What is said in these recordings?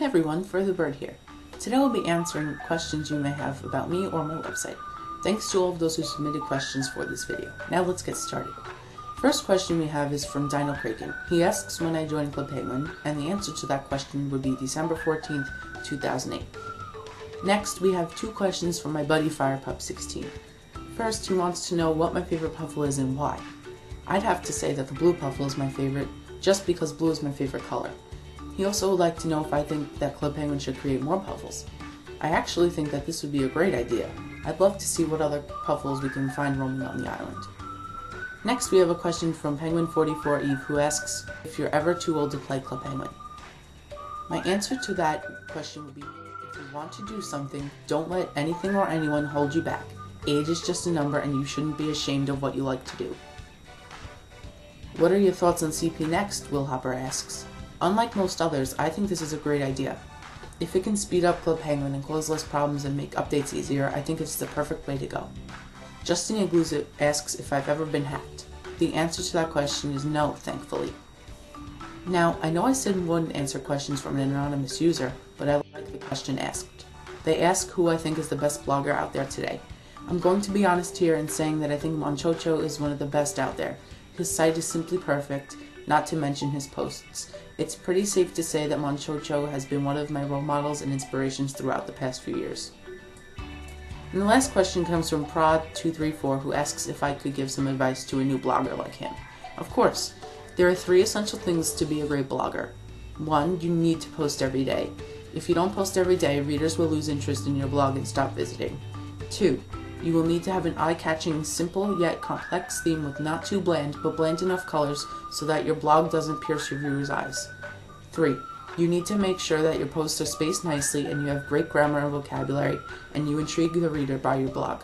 Hey everyone, For the Bird here. Today we'll be answering questions you may have about me or my website. Thanks to all of those who submitted questions for this video. Now let's get started. First question we have is from Dino Kraken. He asks when I joined Club Penguin, and the answer to that question would be December 14th, 2008. Next, we have two questions from my buddy FirePup16. First, he wants to know what my favorite puffle is and why. I'd have to say that the blue puffle is my favorite, just because blue is my favorite color. He also would like to know if I think that Club Penguin should create more puffles. I actually think that this would be a great idea. I'd love to see what other puffles we can find roaming on the island. Next, we have a question from Penguin44Eve who asks if you're ever too old to play Club Penguin. My answer to that question would be, if you want to do something, don't let anything or anyone hold you back. Age is just a number and you shouldn't be ashamed of what you like to do. What are your thoughts on CP Next? Will Hopper asks. Unlike most others, I think this is a great idea. If it can speed up Club Penguin and cause less problems and make updates easier, I think it's the perfect way to go. Justin Igluzit asks if I've ever been hacked. The answer to that question is no, thankfully. Now, I know I said we wouldn't answer questions from an anonymous user, but I like the question asked. They ask who I think is the best blogger out there today. I'm going to be honest here in saying that I think Monchocho is one of the best out there. His site is simply perfect, not to mention his posts. It's pretty safe to say that Monchocho has been one of my role models and inspirations throughout the past few years. And the last question comes from Prod234 who asks if I could give some advice to a new blogger like him. Of course. There are 3 essential things to be a great blogger. 1. You need to post every day. If you don't post every day, readers will lose interest in your blog and stop visiting. 2. You will need to have an eye-catching, simple yet complex theme with not too bland, but bland enough colors so that your blog doesn't pierce your viewers' eyes. 3. You need to make sure that your posts are spaced nicely and you have great grammar and vocabulary, and you intrigue the reader by your blog.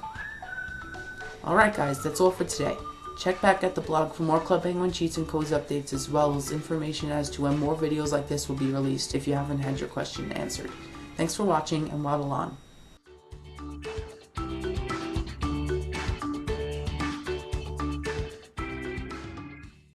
Alright guys, that's all for today. Check back at the blog for more Club Penguin cheats and codes updates, as well as information as to when more videos like this will be released if you haven't had your question answered. Thanks for watching, and waddle on.